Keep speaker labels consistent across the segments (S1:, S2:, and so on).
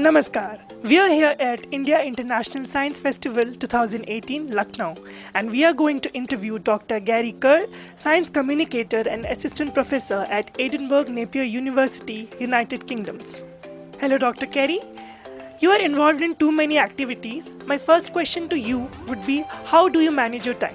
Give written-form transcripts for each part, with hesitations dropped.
S1: Namaskar. We are here at India International Science Festival 2018, Lucknow, and we are going to interview Dr. Gary Kerr, science communicator and assistant professor at Edinburgh Napier University, United Kingdoms. Hello, Dr. Kerry. You are involved in too many activities. My first question to you would be, how do you manage your time?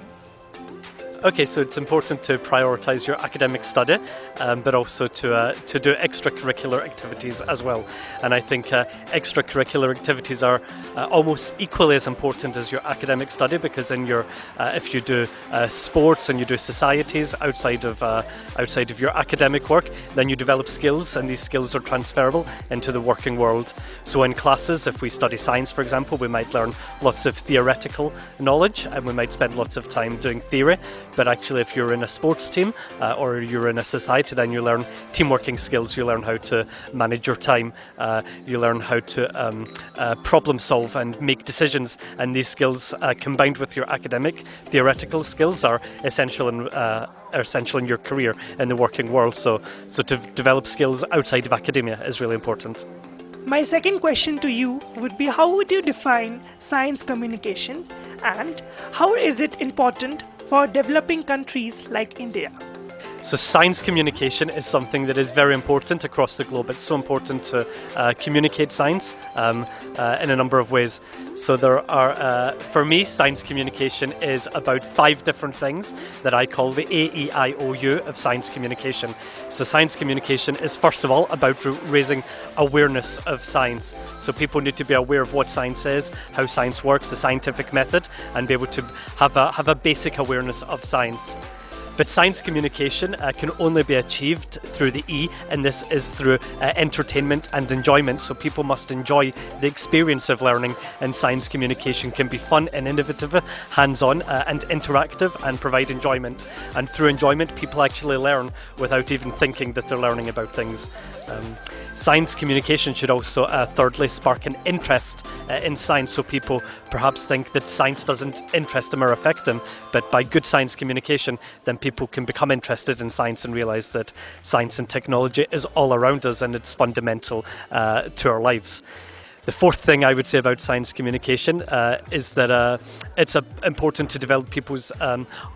S2: Okay, so it's important to prioritise your academic study, but also to do extracurricular activities as well. And I think extracurricular activities are almost equally as important as your academic study, because in your if you do sports and you do societies outside of your academic work, then you develop skills, and these skills are transferable into the working world. So in classes, if we study science, for example, we might learn lots of theoretical knowledge, and we might spend lots of time doing theory. But actually, if you're in a sports team or you're in a society, then you learn teamworking skills, you learn how to manage your time, you learn how to problem solve and make decisions. And these skills, combined with your academic, theoretical skills, are essential in your career in the working world. So to develop skills outside of academia is really important.
S1: My second question to you would be, how would you define science communication, and how is it important for developing countries like India?
S2: So science communication is something that is very important across the globe. It's so important to communicate science in a number of ways. So there are, for me, science communication is about 5 different things that I call the AEIOU of science communication. So science communication is, first of all, about raising awareness of science. So people need to be aware of what science is, how science works, the scientific method, and be able to have a basic awareness of science. But science communication can only be achieved through the E, and this is through entertainment and enjoyment. So people must enjoy the experience of learning, and science communication can be fun and innovative, hands-on and interactive, and provide enjoyment. And through enjoyment, people actually learn without even thinking that they're learning about things. Science communication should also, thirdly, spark an interest in science, so people perhaps think that science doesn't interest them or affect them, but by good science communication, then people can become interested in science and realise that science and technology is all around us and it's fundamental to our lives. The fourth thing I would say about science communication is that it's important to develop people's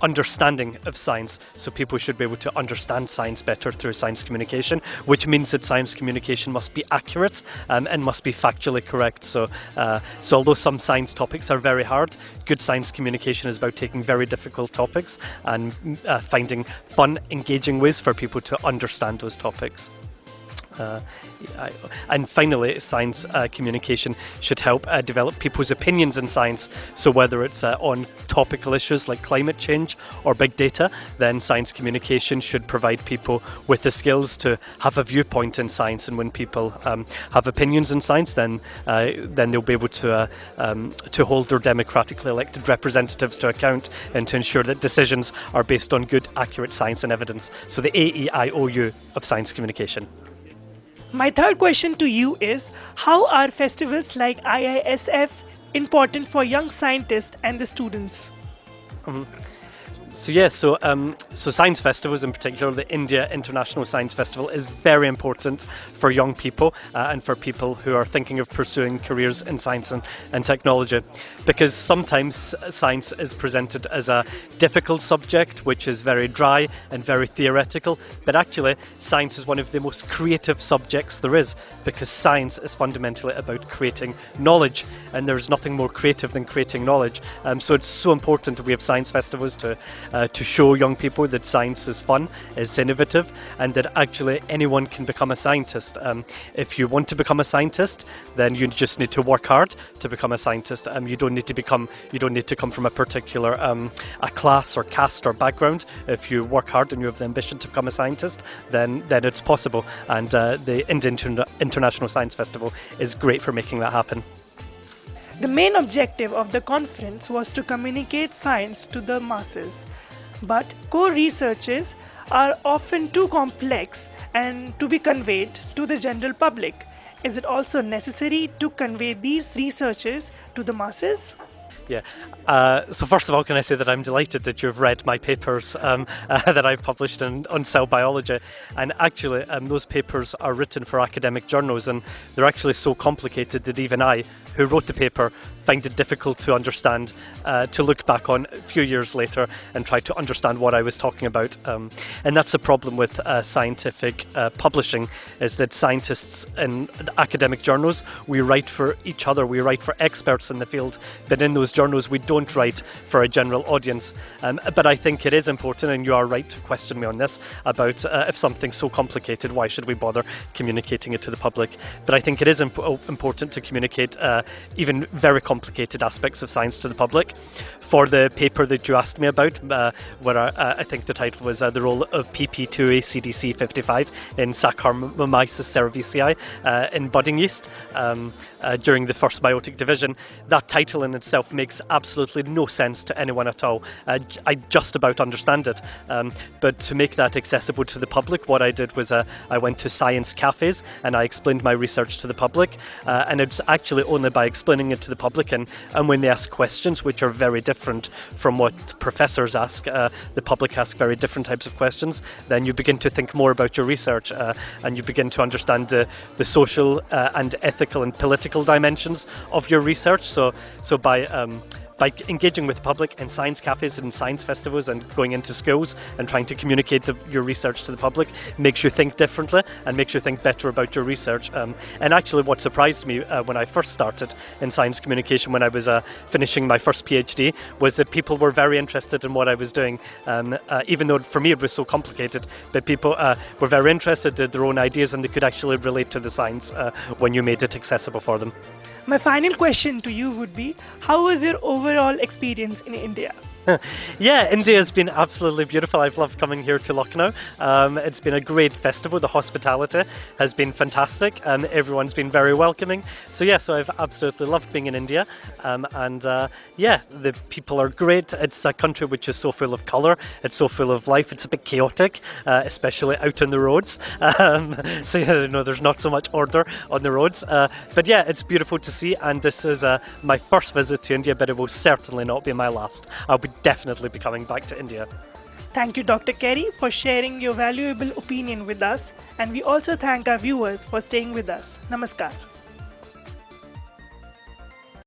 S2: understanding of science. So people should be able to understand science better through science communication, which means that science communication must be accurate and must be factually correct. So although some science topics are very hard, good science communication is about taking very difficult topics and finding fun, engaging ways for people to understand those topics. And finally, science communication should help develop people's opinions in science. So whether it's on topical issues like climate change or big data, then science communication should provide people with the skills to have a viewpoint in science. And when people have opinions in science, then they'll be able to hold their democratically elected representatives to account, and to ensure that decisions are based on good, accurate science and evidence. So the AEIOU of science communication.
S1: My third question to you is, how are festivals like IISF important for young scientists and the students?
S2: So science festivals, in particular the India International Science Festival, is very important for young people and for people who are thinking of pursuing careers in science and technology, because sometimes science is presented as a difficult subject which is very dry and very theoretical, but actually science is one of the most creative subjects there is, because science is fundamentally about creating knowledge, and there's nothing more creative than creating knowledge. So it's so important that we have science festivals to show young people that science is fun, is innovative, and that actually anyone can become a scientist. If you want to become a scientist, then you just need to work hard to become a scientist. You don't need to come from a particular a class or caste or background. If you work hard and you have the ambition to become a scientist, then it's possible. And the Indian International Science Festival is great for making that happen.
S1: The main objective of the conference was to communicate science to the masses, but core researches are often too complex and to be conveyed to the general public. Is it also necessary to convey these researches to the masses?
S2: Yeah. So first of all, can I say that I'm delighted that you've read my papers that I've published on cell biology, and actually those papers are written for academic journals, and they're actually so complicated that even I, who wrote the paper, find it difficult to understand, to look back on a few years later and try to understand what I was talking about. And that's the problem with scientific publishing, is that scientists in academic journals, we write for each other, we write for experts in the field, but in those journals we don't write for a general audience. But I think it is important, and you are right to question me on this, about if something's so complicated, why should we bother communicating it to the public? But I think it is important to communicate even very complicated aspects of science to the public. For the paper that you asked me about, where I think the title was The Role of PP2A CDC 55 in Saccharomyces cerevisiae in budding yeast during the first biotic division, that title in itself makes absolutely no sense to anyone at all. I just about understand it, but to make that accessible to the public, what I did was I went to science cafes and I explained my research to the public, and it's actually only by explaining it to the public and when they ask questions, which are very different from what professors ask, the public ask very different types of questions, then you begin to think more about your research, and you begin to understand the social and ethical and political dimensions of your research. So by engaging with the public in science cafes and science festivals and going into schools and trying to communicate your research to the public makes you think differently and makes you think better about your research. And actually what surprised me when I first started in science communication, when I was finishing my first PhD, was that people were very interested in what I was doing, even though for me it was so complicated, but people were very interested in their own ideas and they could actually relate to the science when you made it accessible for them.
S1: My final question to you would be, how was your overall experience in India?
S2: Yeah, India has been absolutely beautiful. I've loved coming here to Lucknow. It's been a great festival. The hospitality has been fantastic and everyone's been very welcoming. So I've absolutely loved being in India. The people are great. It's a country which is so full of colour. It's so full of life. It's a bit chaotic, especially out on the roads. There's not so much order on the roads. It's beautiful to see, and this is my first visit to India, but it will certainly not be my last. I'll definitely be coming back to India.
S1: Thank you, Dr. Kerr, for sharing your valuable opinion with us, and we also thank our viewers for staying with us. Namaskar.